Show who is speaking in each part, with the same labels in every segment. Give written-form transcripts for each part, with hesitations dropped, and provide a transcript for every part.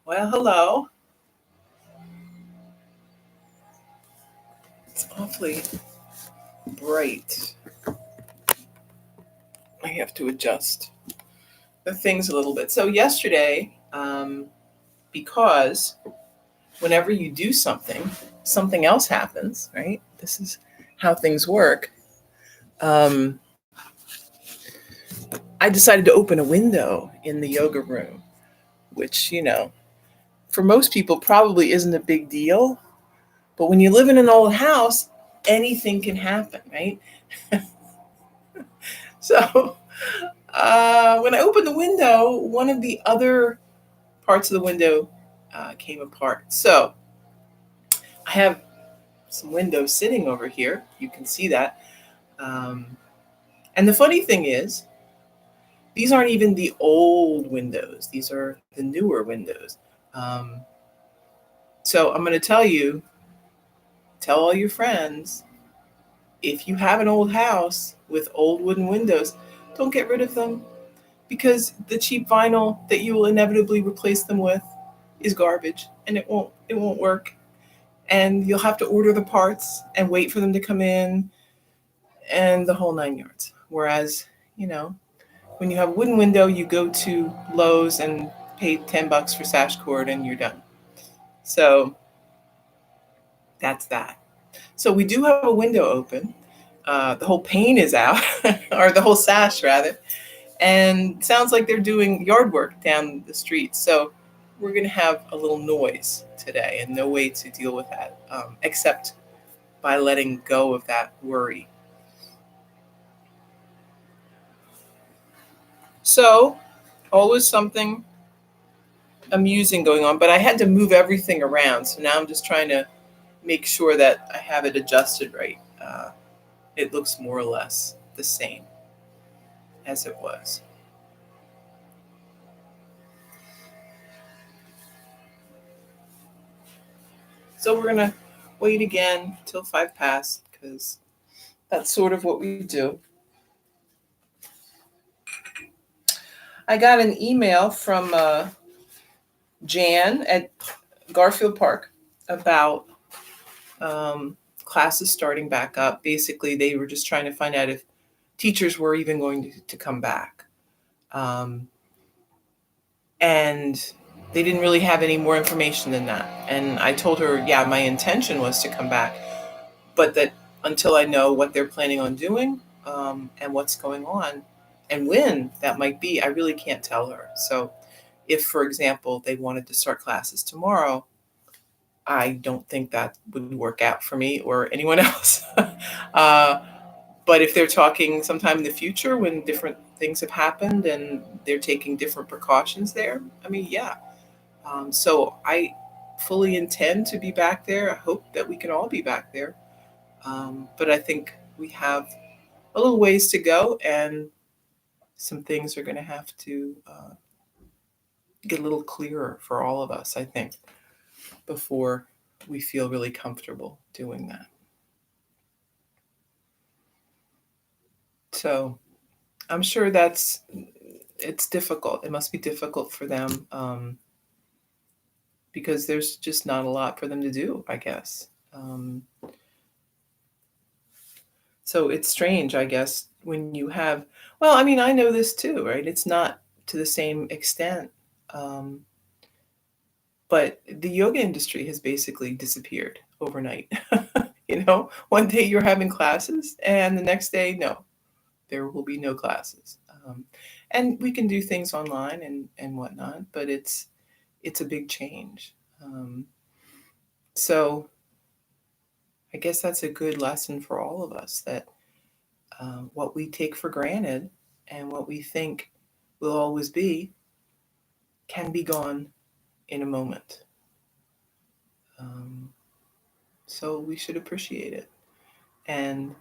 Speaker 1: Well, hello. It's awfully bright. I have to adjust the things a little bit. So, yesterday, because whenever you do something, something else happens, right? This is how things work. Um, I decided to open a window in the yoga room, which, for most people probably isn't a big deal. But when you live in an old house, anything can happen, right? So, when I opened the window, one of the other parts of the window came apart. So I have some windows sitting over here. You can see that. Um, and the funny thing is, these aren't even the old windows, these are the newer windows. Um, so I'm going to tell you, tell all your friends, if you have an old house with old wooden windows, don't get rid of them because the cheap vinyl that you will inevitably replace them with is garbage and it won't work, and you'll have to order the parts and wait for them to come in and the whole nine yards. Whereas, you know, when you have a wooden window, you go to Lowe's and pay $10 for sash cord and you're done. So that's that. So we do have a window open. The whole pane is out, or the whole sash rather, and sounds like they're doing yard work down the street. So we're going to have a little noise today, and no way to deal with that except by letting go of that worry. So, always something amusing going on, but I had to move everything around. So now I'm just trying to make sure that I have it adjusted right. It looks more or less the same as it was. So we're going to wait again till 5 past because that's sort of what we do. I got an email from Jan at Garfield Park about um, classes starting back up. Basically, they were just trying to find out if teachers were even going to come back. Um, and they didn't really have any more information than that. And I told her, yeah, my intention was to come back, but that until I know what they're planning on doing and what's going on and when that might be, I really can't tell her. So if, for example, they wanted to start classes tomorrow, I don't think that would work out for me or anyone else. uh, but if they're talking sometime in the future when different things have happened and they're taking different precautions there, I mean, yeah. So I fully intend to be back there. I hope that we can all be back there. But I think we have a little ways to go, and some things are going to have to get a little clearer for all of us, I think, before we feel really comfortable doing that. So I'm sure it's difficult. It must be difficult for them because there's just not a lot for them to do, I guess. So it's strange, I guess, when you have, well, I mean, I know this too, right? It's not to the same extent. Um, but the yoga industry has basically disappeared overnight. One day you're having classes, and the next day, no, there will be no classes. And we can do things online and whatnot, but it's a big change. So I guess that's a good lesson for all of us that what we take for granted and what we think will always be can be gone in a moment. Um, so we should appreciate it and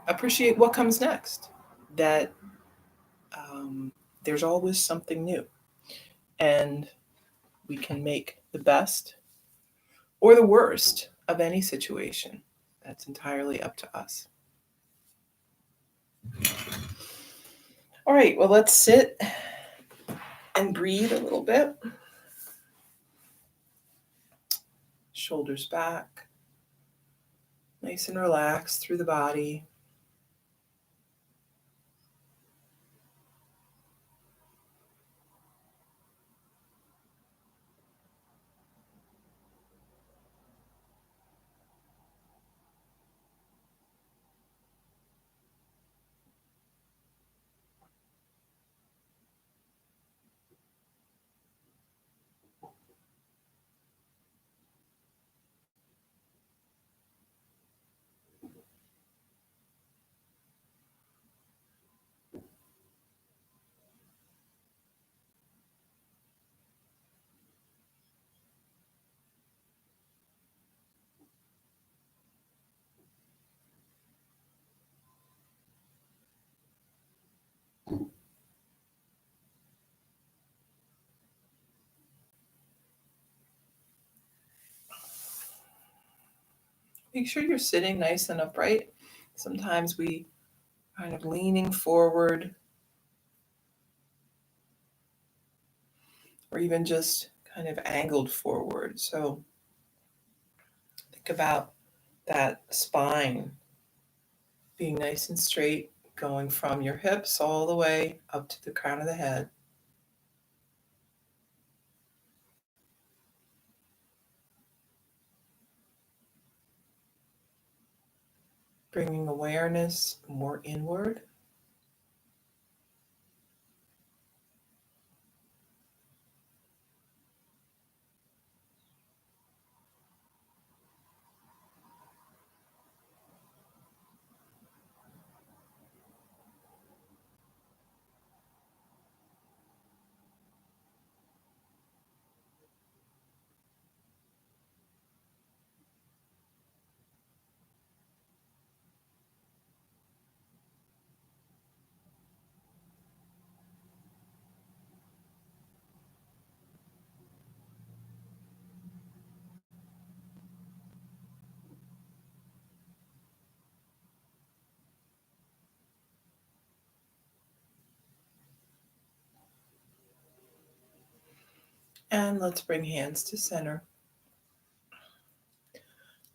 Speaker 1: appreciate what comes next. That there's always something new, and we can make the best or the worst of any situation. That's entirely up to us. All right, well, let's sit and breathe a little bit. shoulders back. Nice and relaxed through the body. Make sure you're sitting nice and upright. Sometimes we kind of leaning forward or even just kind of angled forward. So think about that spine being nice and straight, going from your hips all the way up to the crown of the head. Bringing awareness more inward. And let's bring hands to center.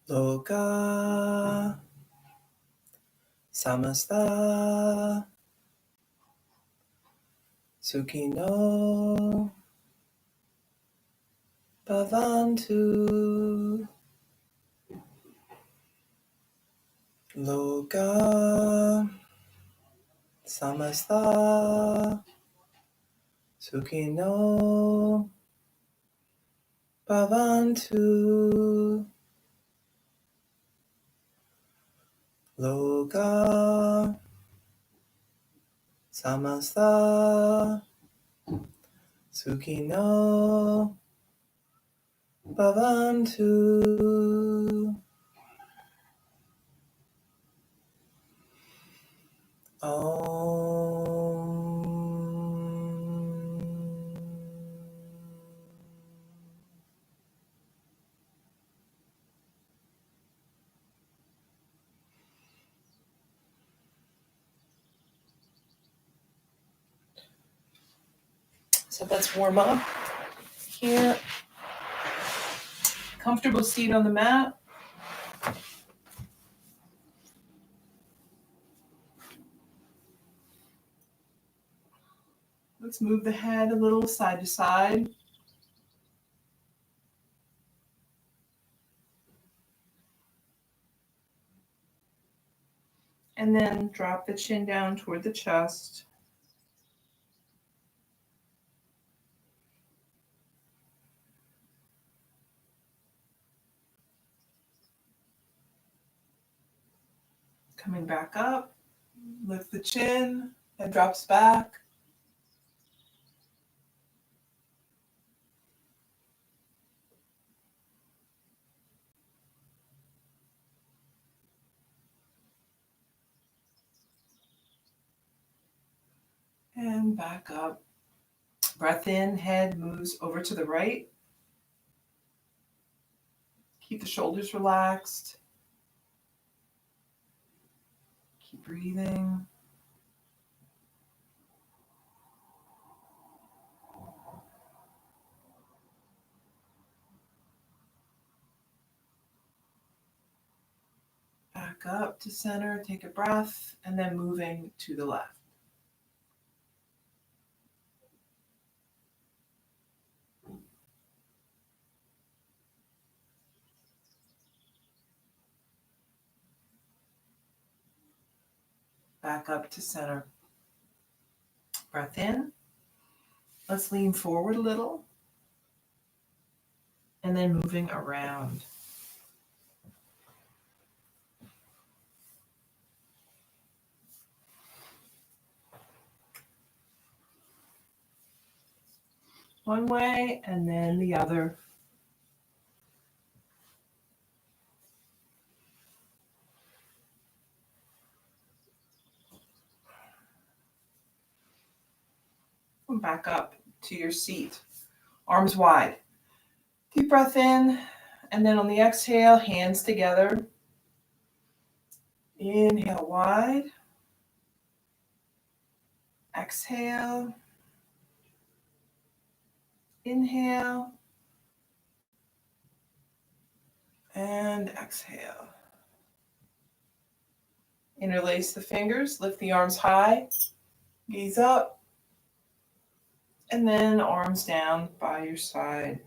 Speaker 1: Loka Samasta Sukhino Bhavantu. Loka Samasta Sukhino Bhavantu. Loka Samasta Sukhino Bhavantu. So let's warm up here. Comfortable seat on the mat. Let's move the head a little side to side. And then drop the chin down toward the chest. Coming back up, lift the chin, and drops back. And back up. Breath in, head moves over to the right. Keep the shoulders relaxed. Keep breathing. Back up to center, take a breath, and then moving to the left. Back up to center. Breath in. Let's lean forward a little. And then moving around. One way and then the other. And back up to your seat. Arms wide. Deep breath in, and then on the exhale, hands together. Inhale wide. Exhale. Inhale. And exhale. Interlace the fingers, lift the arms high, gaze up, and then arms down by your side.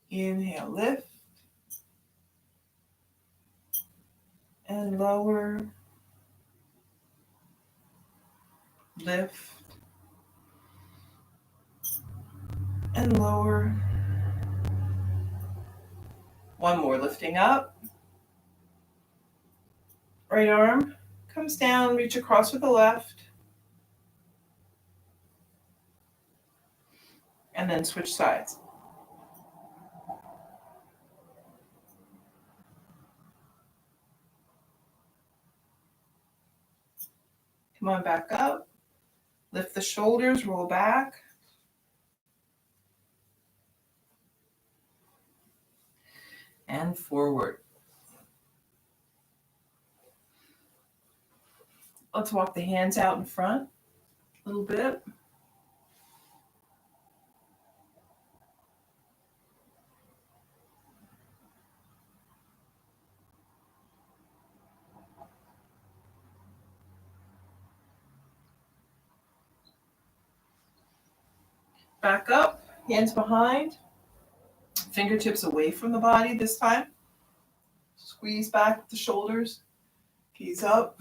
Speaker 1: Inhale, lift, and lower, lift, and lower. One more, lifting up. Right arm comes down, reach across with the left. And then switch sides. Come on back up. Lift the shoulders, roll back. And forward. Let's walk the hands out in front a little bit. Back up, hands behind, fingertips away from the body this time. Squeeze back the shoulders, gaze up.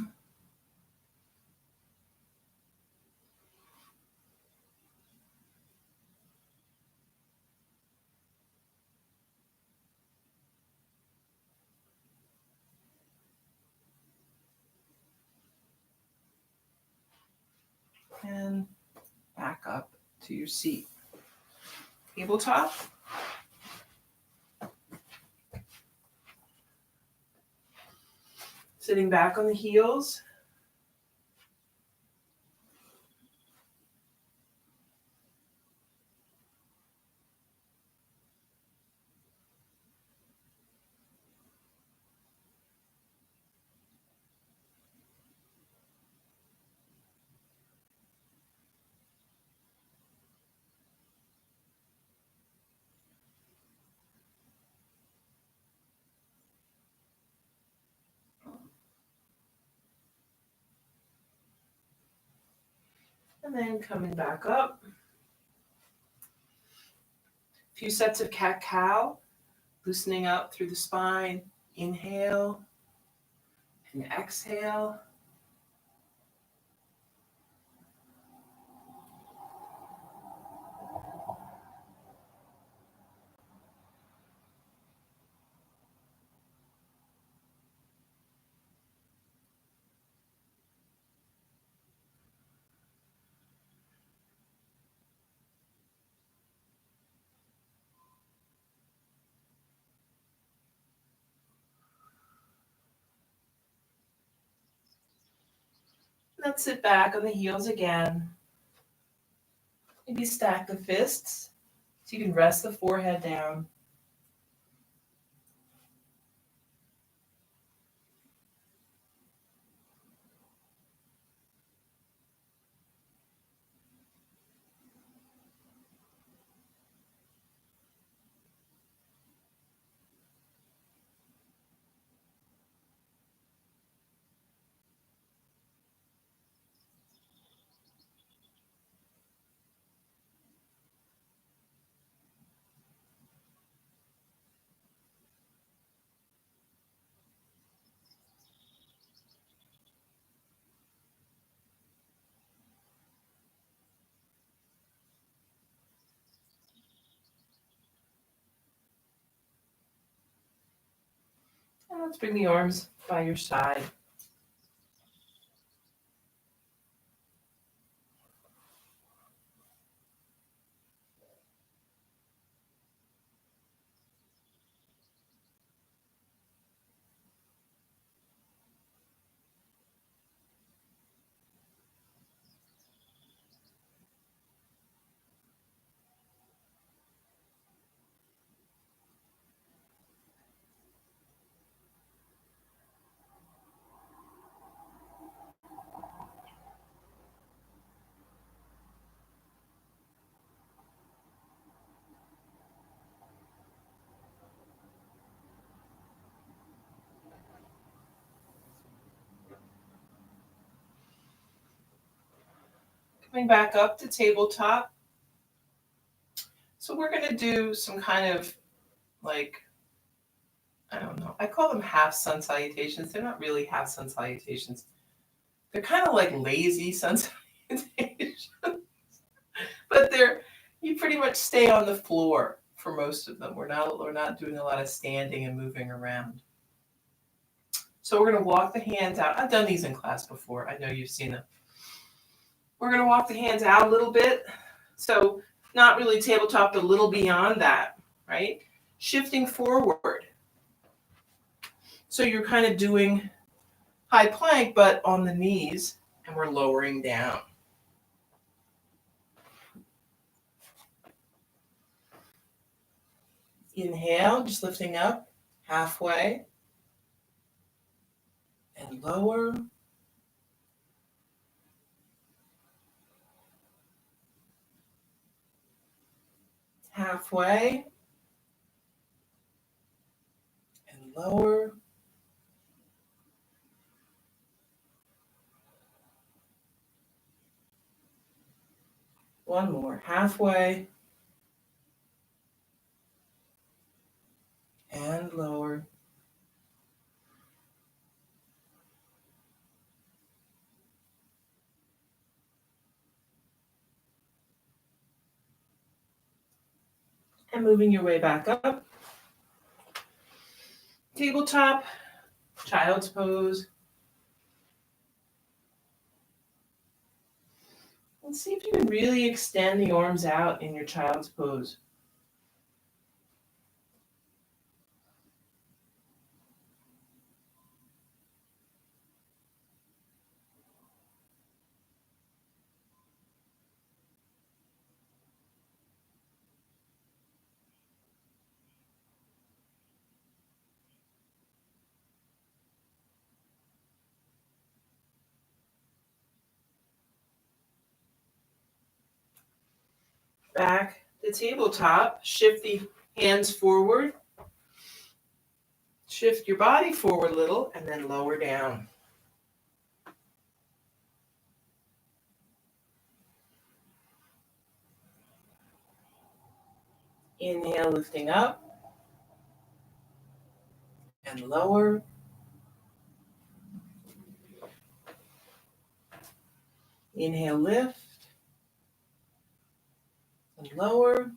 Speaker 1: And back up to your seat. Tabletop. Sitting back on the heels. And then coming back up. A few sets of cat-cow, loosening up through the spine. Inhale and exhale. Let's sit back on the heels again. Maybe stack the fists so you can rest the forehead down. And let's bring the arms by your side. Coming back up to tabletop. So we're going to do some kind of like, I don't know, I call them half sun salutations. They're not really half sun salutations. They're kind of like lazy sun salutations, but you pretty much stay on the floor for most of them. We're not doing a lot of standing and moving around. So we're going to walk the hands out. I've done these in class before. I know you've seen them. We're going to walk the hands out a little bit. So not really tabletop, but a little beyond that, right? Shifting forward. So you're kind of doing high plank, but on the knees, and we're lowering down. Inhale, just lifting up halfway, and lower. Halfway, and lower. One more, halfway, and lower. And moving your way back up. Tabletop, child's pose. And see if you can really extend the arms out in your child's pose. Back to tabletop, shift the hands forward. Shift your body forward a little and then lower down. Inhale, lifting up and lower. Inhale, lift and lower.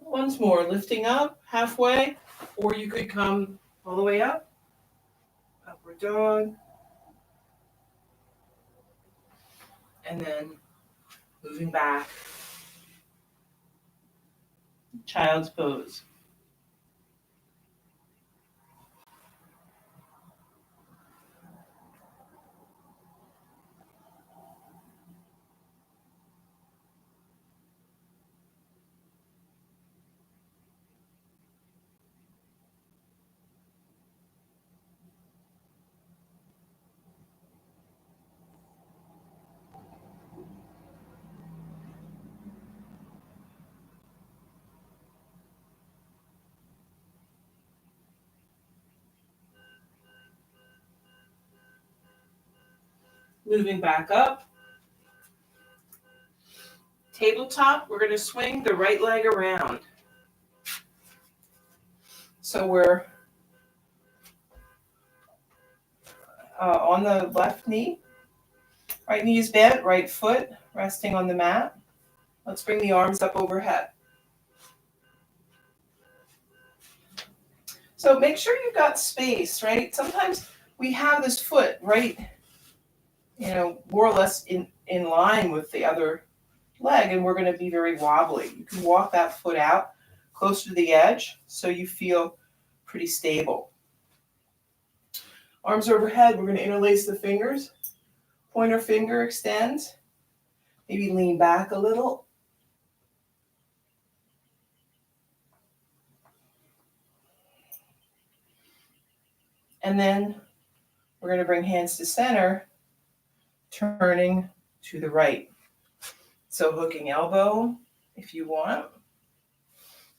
Speaker 1: Once more, lifting up halfway, or you could come all the way up. Upward dog. And then moving back. Child's pose. Moving back up. Tabletop, we're going to swing the right leg around. So we're on the left knee. Right knee is bent, right foot resting on the mat. Let's bring the arms up overhead. So make sure you've got space, right? Sometimes we have this foot right, more or less in line with the other leg, and we're going to be very wobbly. You can walk that foot out closer to the edge so you feel pretty stable. Arms overhead, we're going to interlace the fingers. Pointer finger extends. Maybe lean back a little. And then we're going to bring hands to center, turning to the right. So hooking elbow if you want,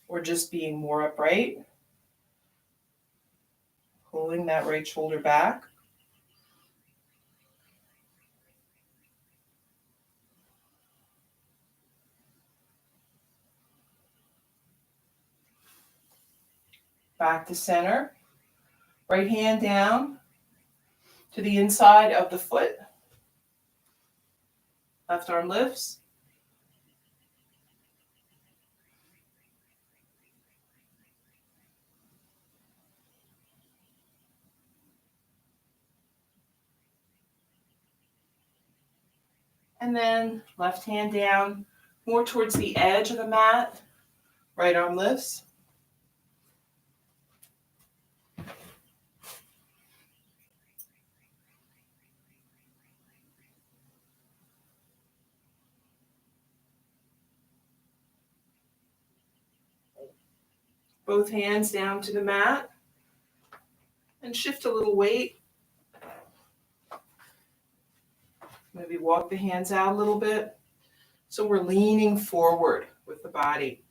Speaker 1: or just being more upright. Pulling that right shoulder back. Back to center. Right hand down to the inside of the foot. Left arm lifts. And then left hand down, more towards the edge of the mat. Right arm lifts. Both hands down to the mat. And shift a little weight. Maybe walk the hands out a little bit. So we're leaning forward with the body.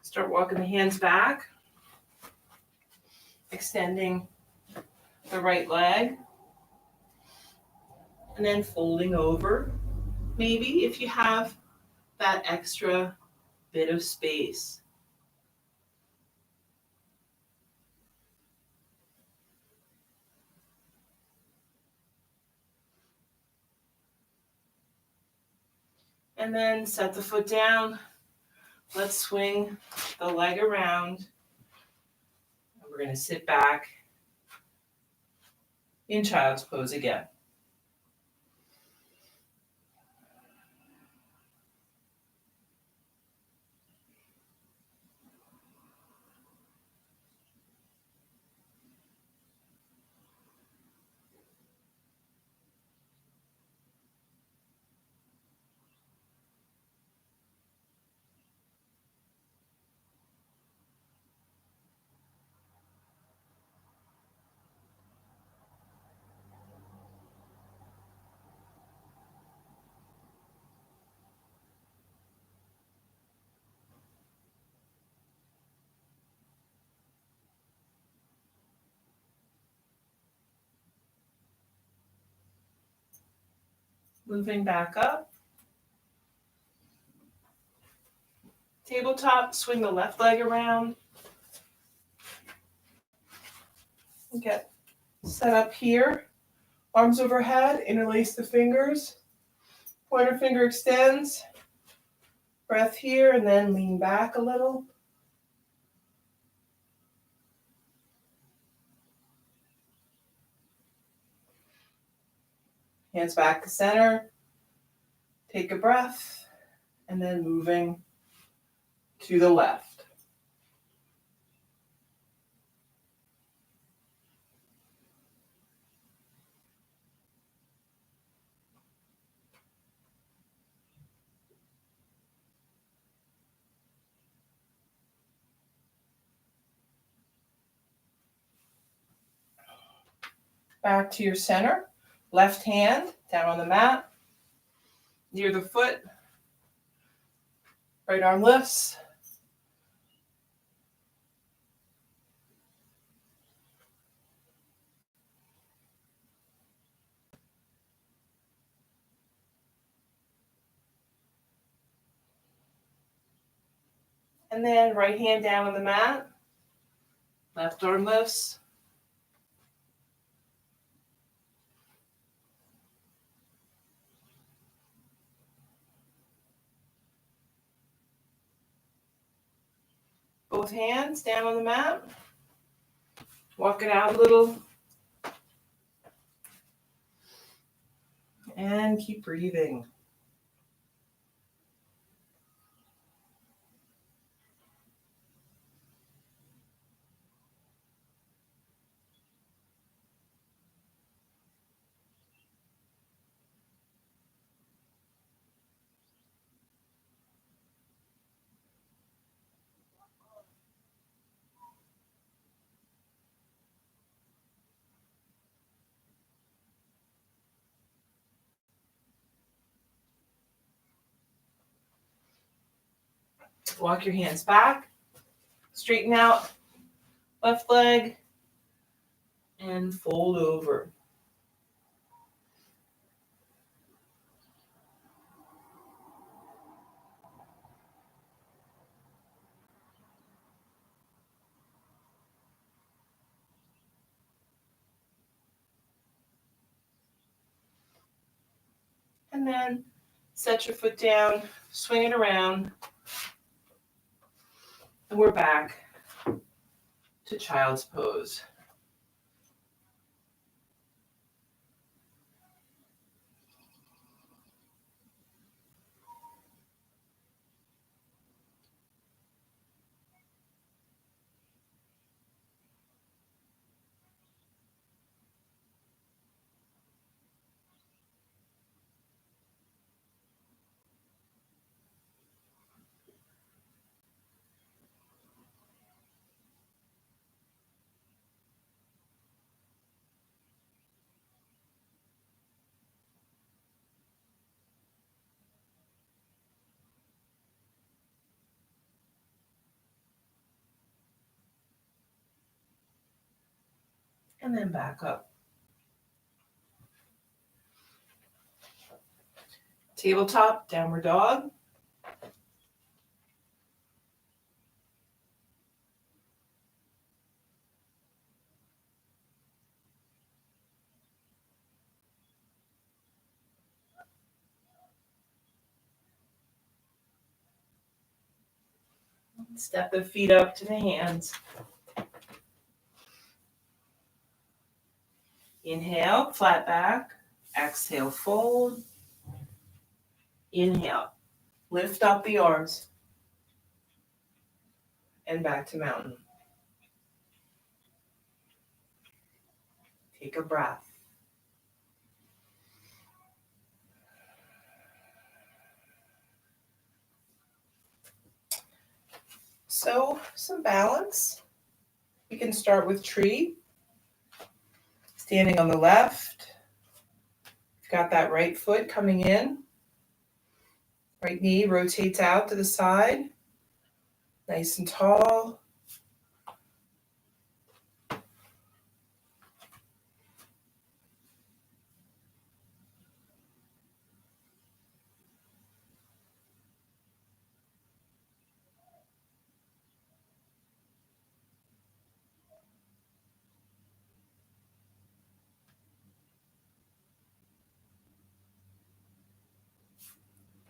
Speaker 1: Start walking the hands back, extending the right leg, and then folding over. Maybe if you have that extra bit of space. And then set the foot down. Let's swing the leg around. We're going to sit back in child's pose again. Moving back up. Tabletop, swing the left leg around. Get set up here. Arms overhead, interlace the fingers. Pointer finger extends. Breath here, and then lean back a little. Hands back to center. Take a breath, and then moving to the left. Back to your center. Left hand down on the mat, near the foot. Right arm lifts. And then right hand down on the mat. Left arm lifts. Both hands down on the mat. Walk it out a little. And keep breathing. Walk your hands back. Straighten out left leg. And fold over. And then set your foot down, swing it around, and we're back to child's pose. And then back up. Tabletop, downward dog. Step the feet up to the hands. Inhale, flat back. Exhale, fold. Inhale, lift up the arms. And back to mountain. Take a breath. So, some balance. We can start with tree. Standing on the left. You've got that right foot coming in. Right knee rotates out to the side. Nice and tall.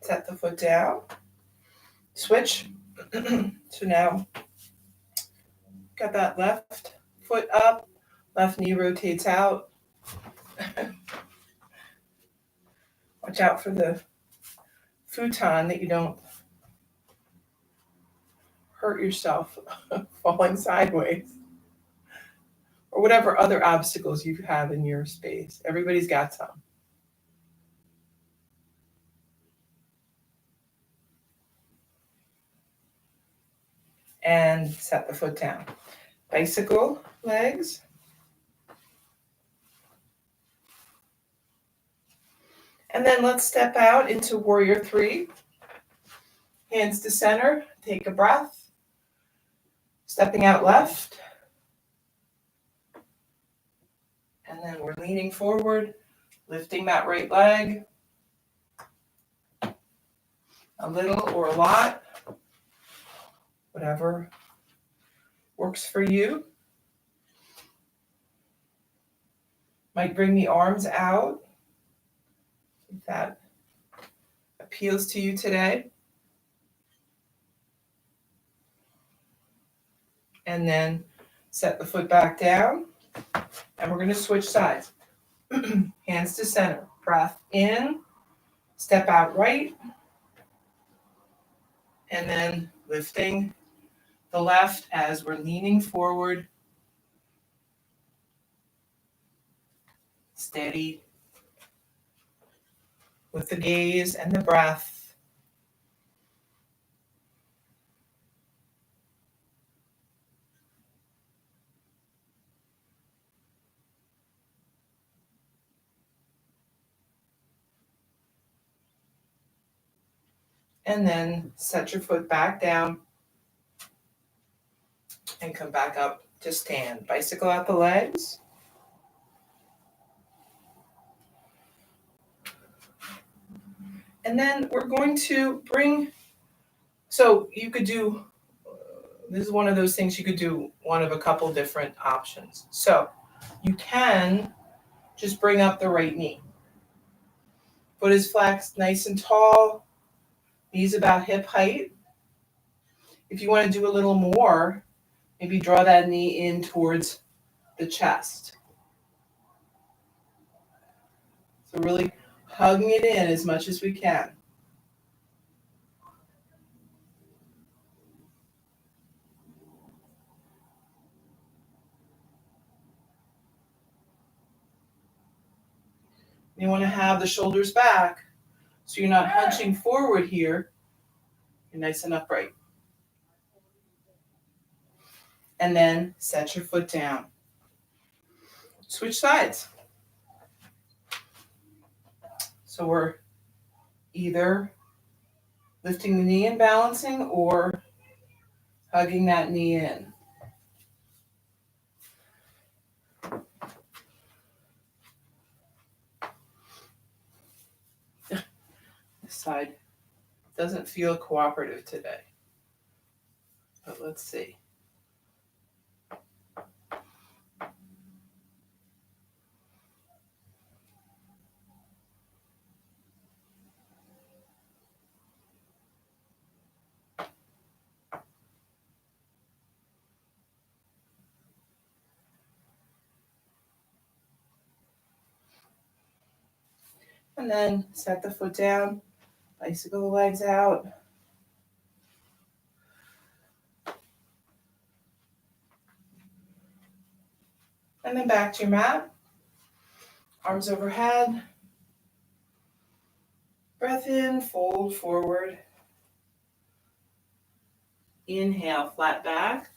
Speaker 1: Set the foot down. Switch. So now, got that left foot up. Left knee rotates out. Watch out for the futon that you don't hurt yourself falling sideways. Or whatever other obstacles you have in your space. Everybody's got some. And set the foot down. Bicycle legs. And then let's step out into warrior three. Hands to center. Take a breath. Stepping out left. And then we're leaning forward, lifting that right leg. A little or a lot. whatever works for you. Might bring the arms out if that appeals to you today. And then set the foot back down. And we're going to switch sides. Hands to center. Breath in. Step out right. And then lifting the left as we're leaning forward. Steady with the gaze and the breath. And then set your foot back down and come back up to stand. Bicycle out the legs. And then we're going to bring, so you could do, this is one of those things you could do one of a couple different options. So you can just bring up the right knee. Foot is flexed nice and tall. Knees about hip height. If you want to do a little more, maybe draw that knee in towards the chest. So really hugging it in as much as we can. You want to have the shoulders back so you're not hunching forward here. You're nice and upright. And then set your foot down. Switch sides. So we're either lifting the knee and balancing or hugging that knee in. This side doesn't feel cooperative today, but let's see. And then set the foot down, bicycle the legs out. And then back to your mat. Arms overhead. Breath in, fold forward. Inhale, flat back.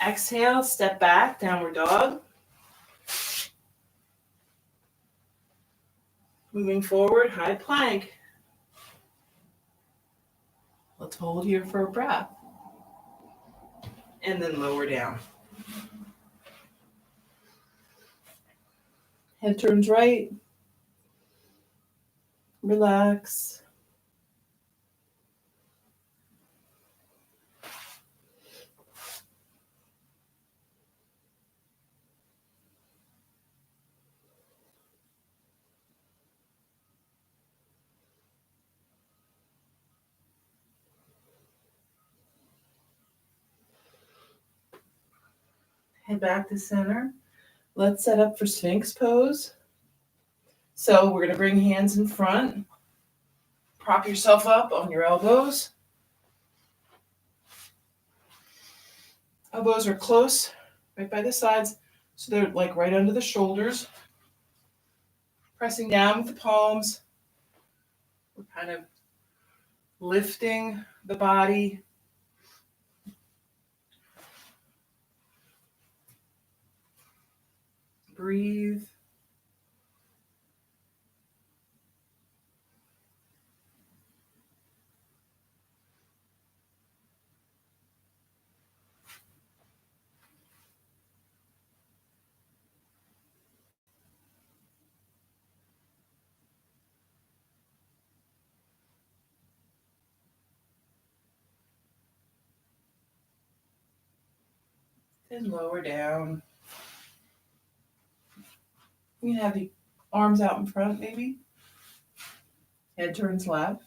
Speaker 1: Exhale, step back, downward dog. Moving forward, high plank. Let's hold here for a breath. And then lower down. Head turns right. Relax. Head back to center. Let's set up for Sphinx pose. So we're going to bring hands in front. Prop yourself up on your elbows. Elbows are close, right by the sides, so they're like right under the shoulders. Pressing down with the palms. We're kind of lifting the body. Breathe. and lower down. You can have the arms out in front, maybe. Head turns left.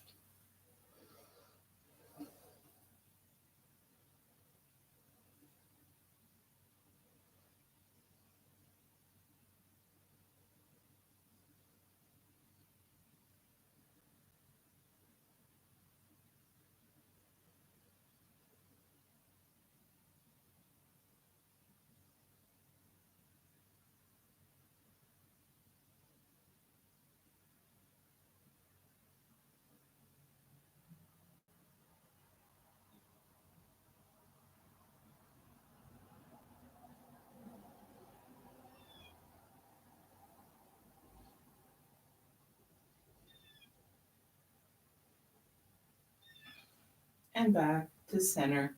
Speaker 1: And back to center.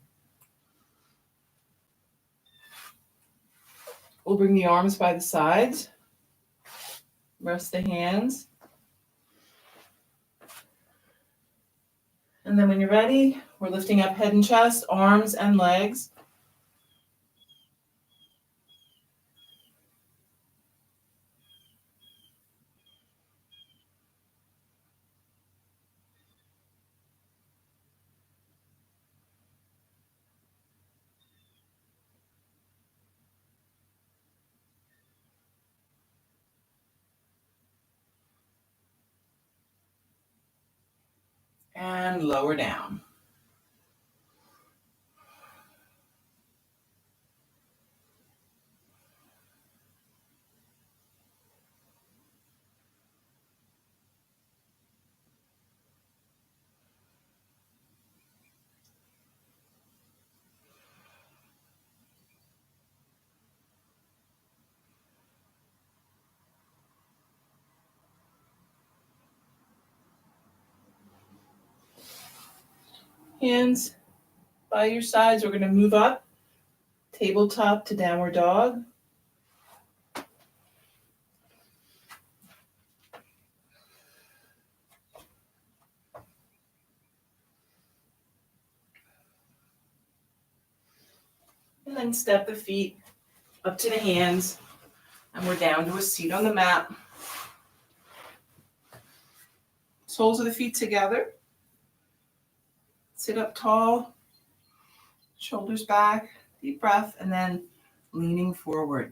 Speaker 1: We'll bring the arms by the sides. Rest the hands. And then when you're ready, we're lifting up head and chest, arms and legs. And lower down. Hands by your sides. We're going to move up, tabletop to downward dog. And then step the feet up to the hands. And we're down to a seat on the mat. Soles of the feet together. Sit up tall, shoulders back, deep breath, and then leaning forward.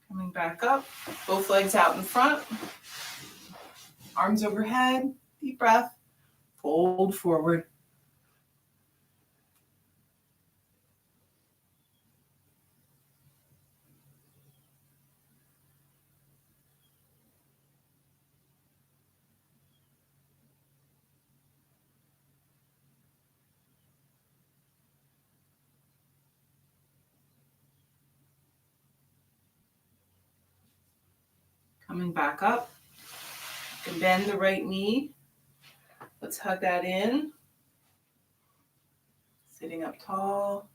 Speaker 1: Coming back up, both legs out in front, arms overhead, deep breath, fold forward. Coming back up, you can bend the right knee. Let's hug that in. Sitting up tall.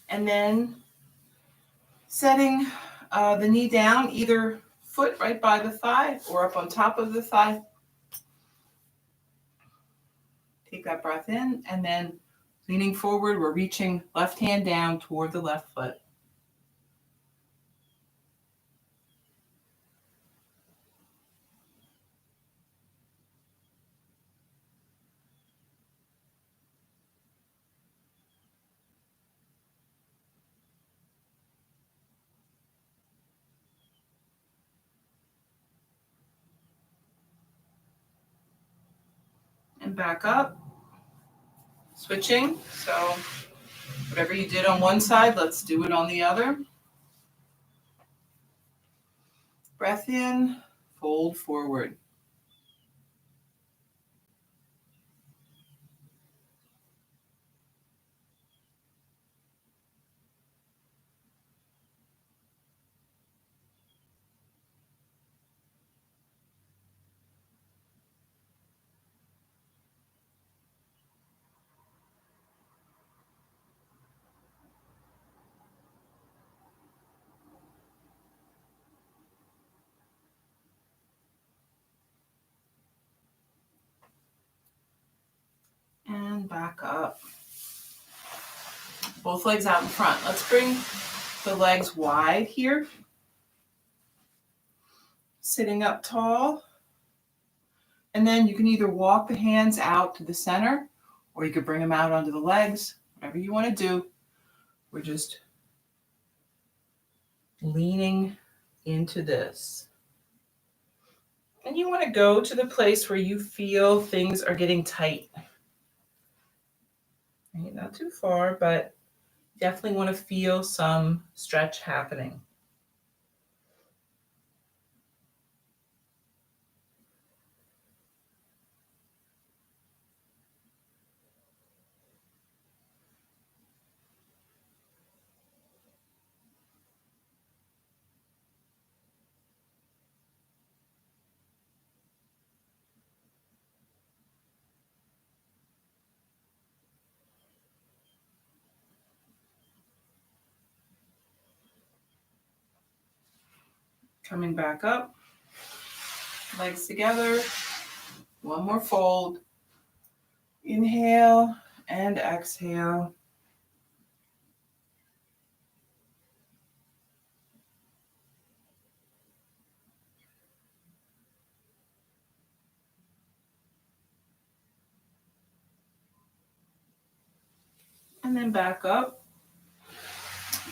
Speaker 1: And then setting the knee down, either foot right by the thigh or up on top of the thigh. Take that breath in, and then leaning forward, we're reaching left hand down toward the left foot. And back up. Switching. So whatever you did on one side, let's do it on the other. Breath in, fold forward. And back up. Both legs out in front. Let's bring the legs wide here. Sitting up tall. And then you can either walk the hands out to the center, or you could bring them out onto the legs, whatever you want to do. We're just leaning into this. And you want to go to the place where you feel things are getting tight. Right? Not too far, but definitely want to feel some stretch happening. Coming back up, legs together, one more fold. Inhale and exhale. And then back up.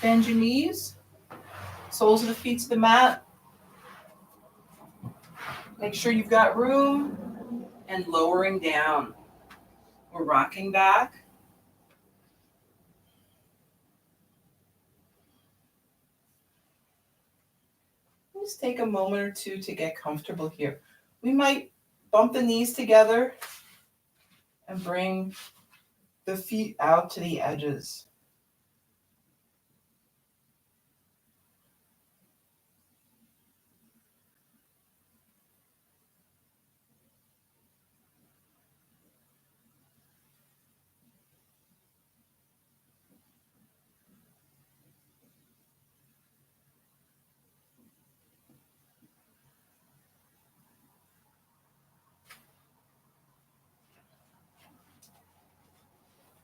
Speaker 1: Bend your knees, soles of the feet to the mat. Make sure you've got room, and lowering down. We're rocking back. Just take a moment or two to get comfortable here. We might bump the knees together and bring the feet out to the edges.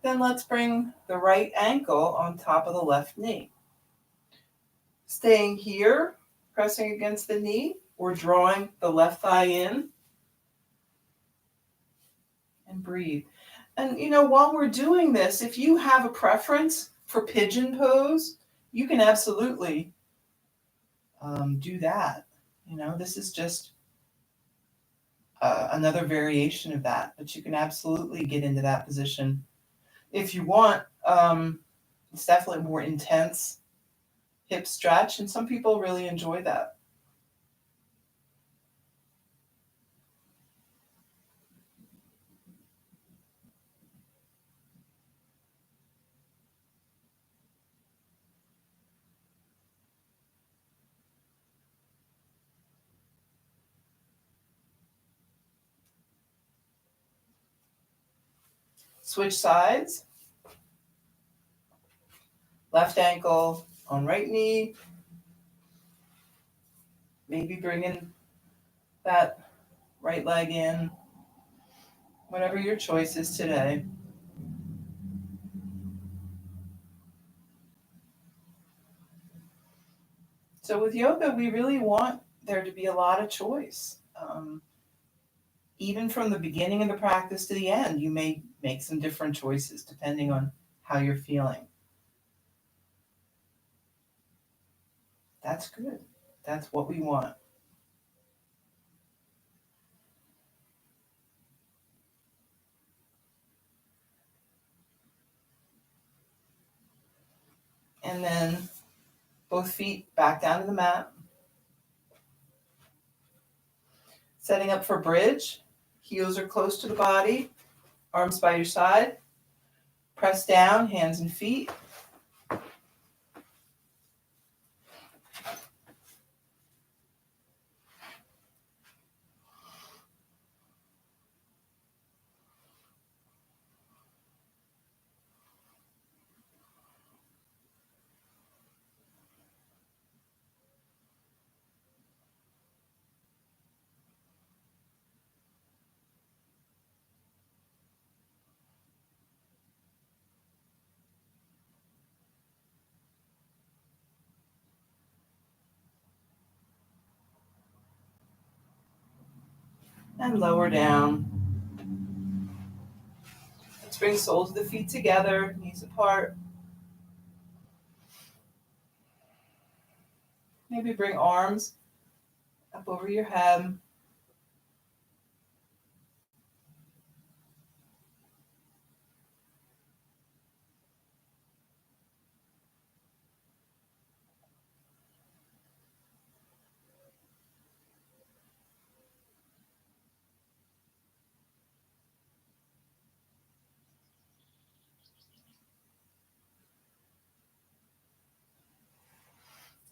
Speaker 1: Then let's bring the right ankle on top of the left knee. Staying here, pressing against the knee, or drawing the left thigh in. And breathe. And while we're doing this, if you have a preference for pigeon pose, you can absolutely do that. This is just another variation of that, but you can absolutely get into that position if you want. It's definitely more intense hip stretch, and some people really enjoy that. Switch sides. Left ankle on right knee. Maybe bringing that right leg in. Whatever your choice is today. So with yoga, we really want there to be a lot of choice. Even from the beginning of the practice to the end, you may make some different choices depending on how you're feeling. That's good. That's what we want. And then both feet back down to the mat. Setting up for bridge. Heels are close to the body. Arms by your side. Press down, hands and feet. and lower down. Let's bring soles of the feet together, knees apart. Maybe bring arms up over your head.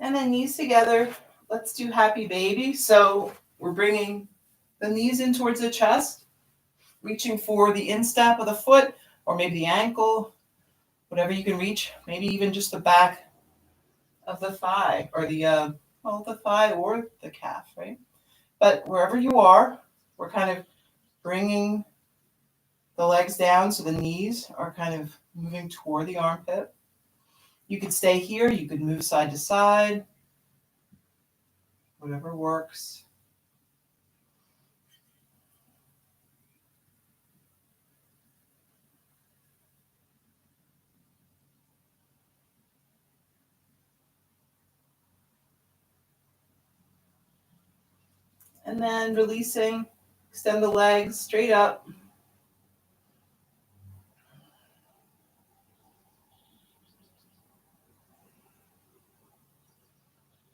Speaker 1: And then knees together. Let's do happy baby. So we're bringing the knees in towards the chest, reaching for the instep of the foot or maybe the ankle, whatever you can reach, maybe even just the back of the thigh or the thigh or the calf, right? But wherever you are, we're kind of bringing the legs down so the knees are kind of moving toward the armpit. You could stay here, you could move side to side, whatever works. And then releasing, extend the legs straight up.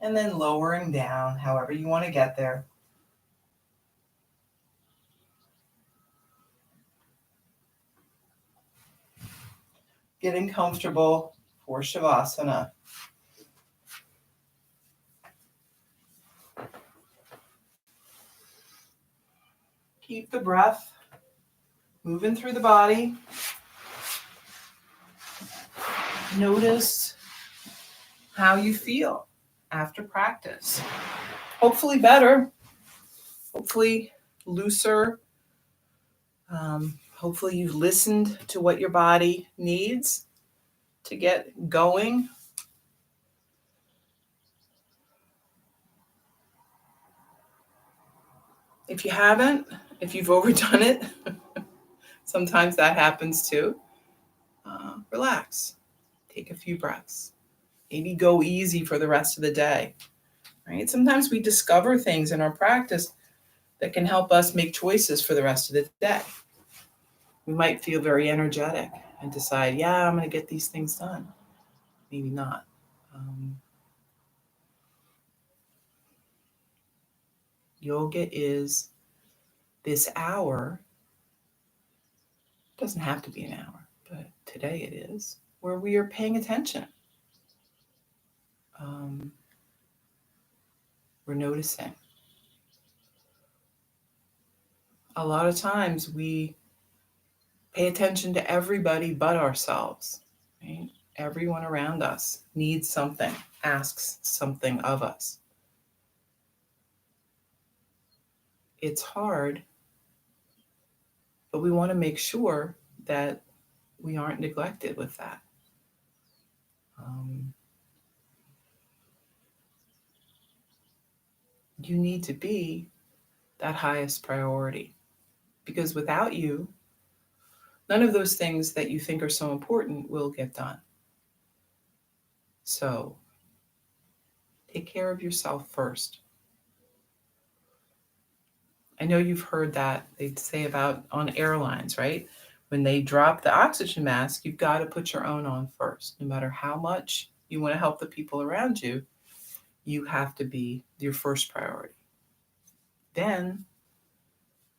Speaker 1: And then lowering down, however you want to get there. Getting comfortable for Shavasana. Keep the breath moving through the body. Notice how you feel after practice. Hopefully better, hopefully looser. Hopefully you've listened to what your body needs to get going. If you haven't, if you've overdone it, sometimes that happens too. Relax, take a few breaths, maybe go easy for the rest of the day, right? Sometimes we discover things in our practice that can help us make choices for the rest of the day. We might feel very energetic and decide, yeah, I'm going to get these things done. Maybe not. Yoga is this hour, doesn't have to be an hour, but today it is, where we are paying attention. We're noticing. A lot of times we pay attention to everybody but ourselves, right? Everyone around us needs something, asks something of us. It's hard, but we want to make sure that we aren't neglected with that. You need to be that highest priority, because without you, none of those things that you think are so important will get done. So take care of yourself first. I know you've heard that they say about on airlines, right? When they drop the oxygen mask, you've got to put your own on first. No matter how much you want to help the people around you, you have to be your first priority. Then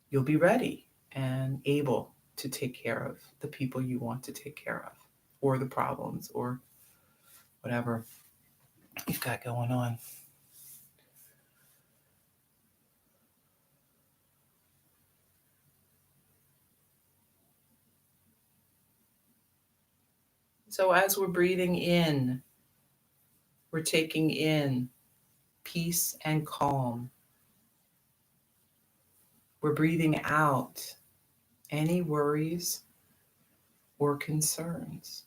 Speaker 1: you'll be ready and able to take care of the people you want to take care of, or the problems, or whatever you've got going on. So as we're breathing in, we're taking in peace and calm. We're breathing out any worries or concerns.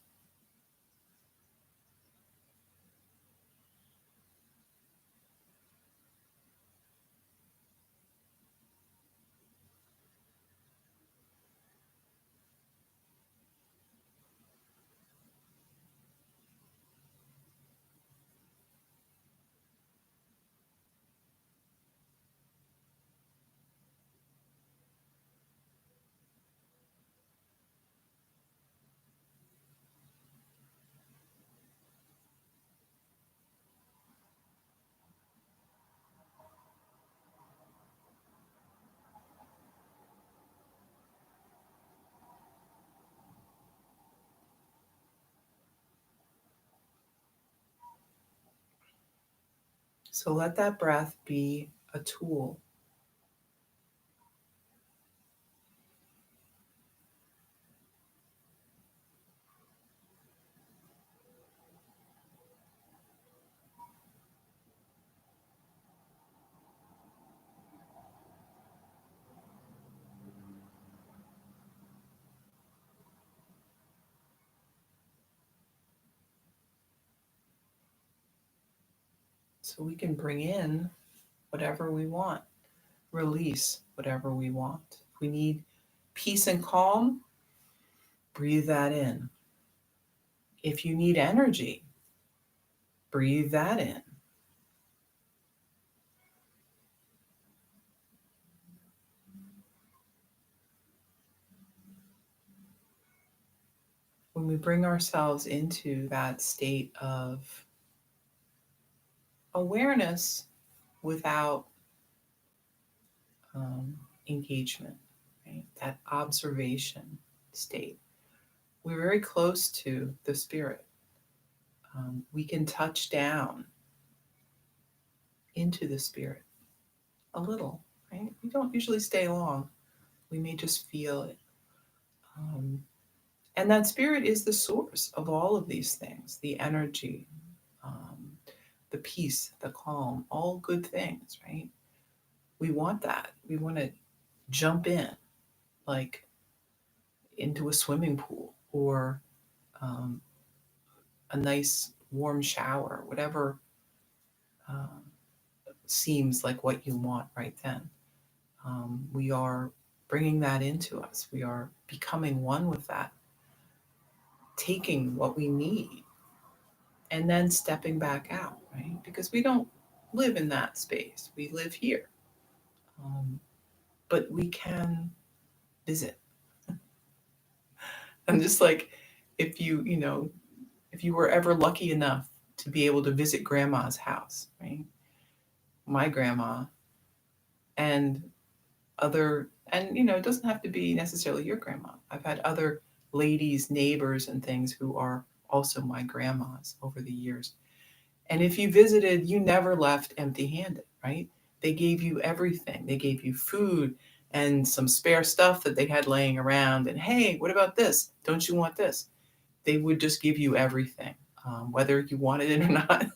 Speaker 1: So let that breath be a tool. So we can bring in whatever we want, release whatever we want. If we need peace and calm, breathe that in. If you need energy, breathe that in. When we bring ourselves into that state of awareness without um, engagement, right? That observation state, we're very close to the spirit. We can touch down into the spirit a little, right? We don't usually stay long. We may just feel it. Um, and that spirit is the source of all of these things, the energy, um, the peace, the calm, all good things, right? We want that. We want to jump in, like into a swimming pool or um, a nice warm shower, whatever um, seems like what you want right then. We are bringing that into us. We are becoming one with that, taking what we need and then stepping back out, right? Because we don't live in that space. We live here. Um, but we can visit. And just like if if you were ever lucky enough to be able to visit grandma's house, right? My grandma and it doesn't have to be necessarily your grandma. I've had other ladies, neighbors, and things who are also my grandmas over the years. And if you visited, you never left empty handed, right? They gave you everything. They gave you food and some spare stuff that they had laying around. And hey, what about this? Don't you want this? They would just give you everything, whether you wanted it or not,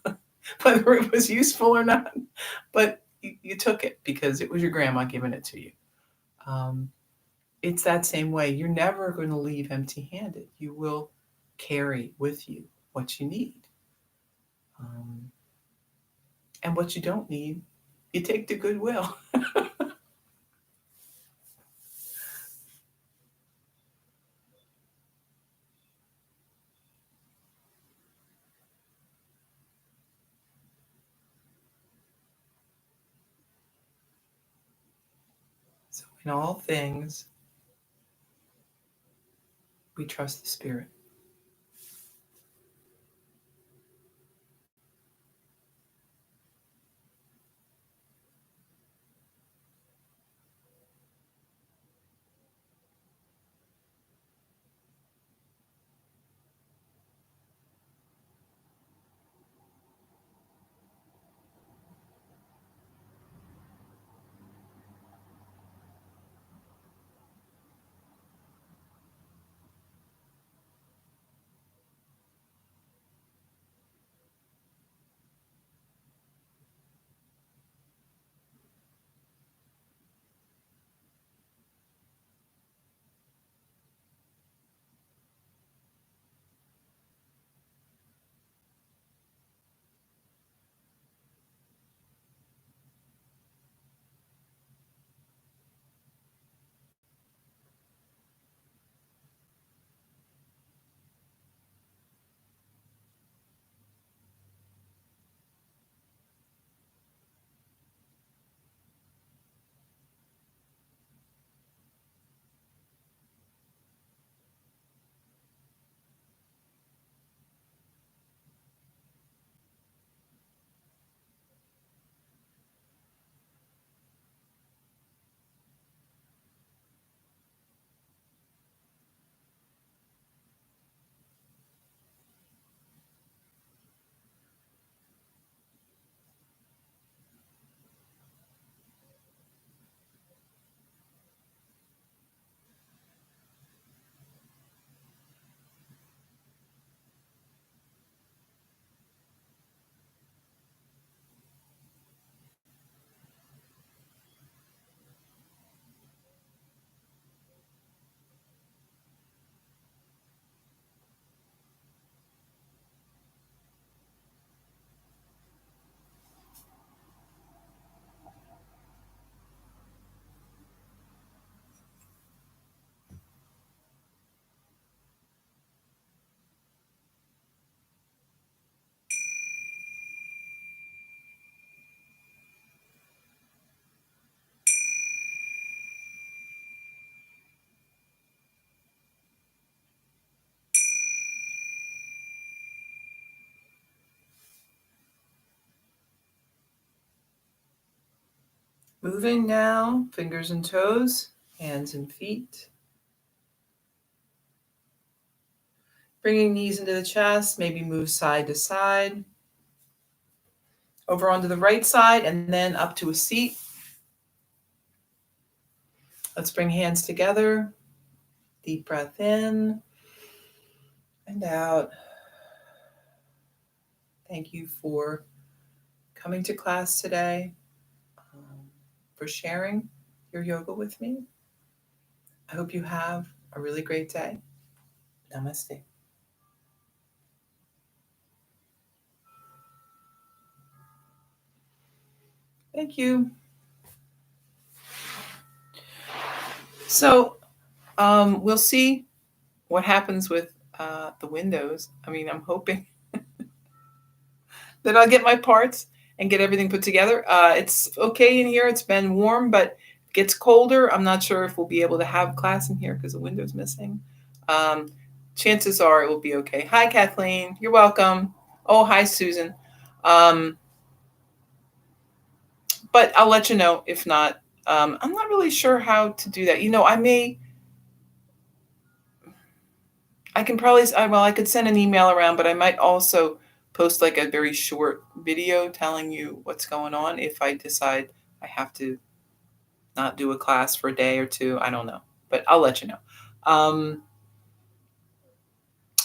Speaker 1: whether it was useful or not. But you took it because it was your grandma giving it to you. Um, it's that same way. You're never going to leave empty handed. You will carry with you what you need. Um, and what you don't need, you take to Goodwill. So, in all things, we trust the Spirit. Moving now, fingers and toes, hands and feet. Bringing knees into the chest, maybe move side to side. Over onto the right side and then up to a seat. Let's bring hands together. Deep breath in and out. Thank you for coming to class today, for sharing your yoga with me. I hope you have a really great day. Namaste. Thank you. So we'll see what happens with the windows. I mean, I'm hoping that I'll get my parts and get everything put together. It's okay in here. It's been warm, but it gets colder. I'm not sure if we'll be able to have class in here because the window's missing. Chances are it will be okay. Hi, Kathleen. You're welcome. Oh, hi, Susan. But I'll let you know if not. I'm not really sure how to do that. I could send an email around, but I might also post like a very short video telling you what's going on if I decide I have to not do a class for a day or two. I don't know, but I'll let you know.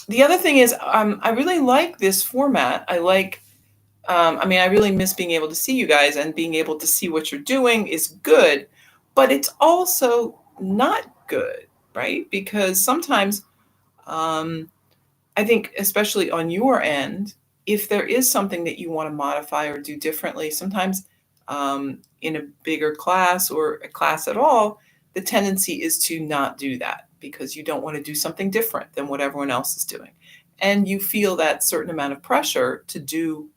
Speaker 1: The other thing is, I really like this format. I really miss being able to see you guys, and being able to see what you're doing is good, but it's also not good, right? Because sometimes, I think, especially on your end, if there is something that you want to modify or do differently, sometimes in a bigger class or a class at all, the tendency is to not do that because you don't want to do something different than what everyone else is doing. And you feel that certain amount of pressure to do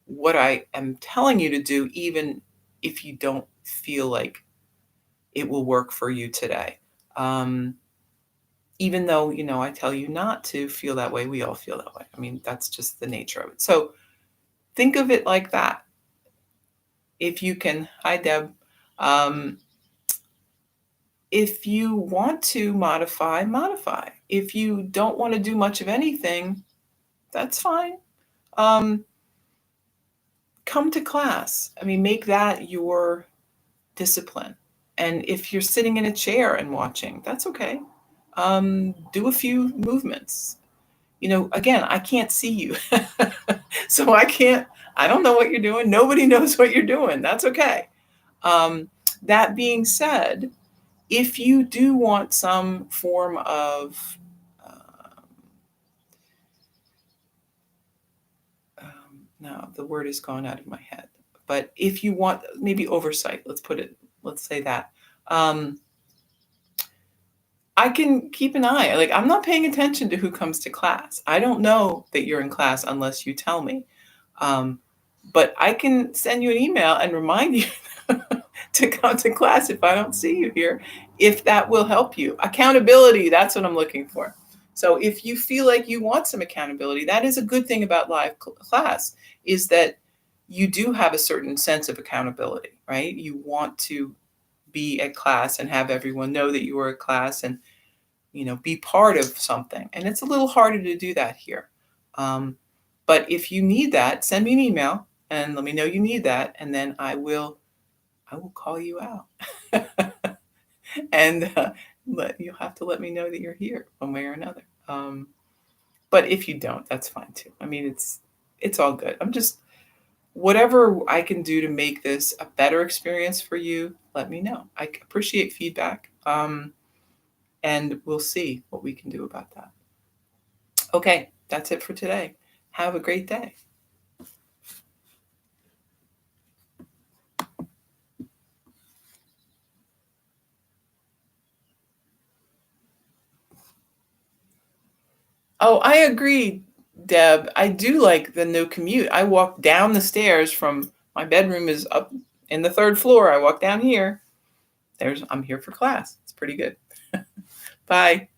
Speaker 1: what I am telling you to do, even if you don't feel like it will work for you today. Even though, I tell you not to feel that way, we all feel that way. I mean, that's just the nature of it. So think of it like that. If you can, hi, Deb. If you want to modify. If you don't want to do much of anything, that's fine. Come to class. Make that your discipline. And if you're sitting in a chair and watching, that's okay. Do a few movements. Again, I can't see you. So I don't know what you're doing. Nobody knows what you're doing. That's okay. That being said, if you do want some form of now the word is gone out of my head, but if you want maybe oversight, let's say that, I can keep an eye. Like, I'm not paying attention to who comes to class. I don't know that you're in class unless you tell me. But I can send you an email and remind you to come to class if I don't see you here, if that will help you. Accountability, that's what I'm looking for. So if you feel like you want some accountability, that is a good thing about live class, is that you do have a certain sense of accountability, right? You want to be at class and have everyone know that you are at class and, be part of something. And it's a little harder to do that here. But if you need that, send me an email and let me know you need that. And then I will call you out. And you'll have to let me know that you're here one way or another. But if you don't, that's fine too. It's all good. Whatever I can do to make this a better experience for you, let me know. I appreciate feedback. And we'll see what we can do about that. Okay, that's it for today. Have a great day. Oh, I agree, Deb. I do like the no commute. I walk down the stairs from my bedroom is up in the 3rd floor. I walk down here. I'm here for class. It's pretty good. Bye.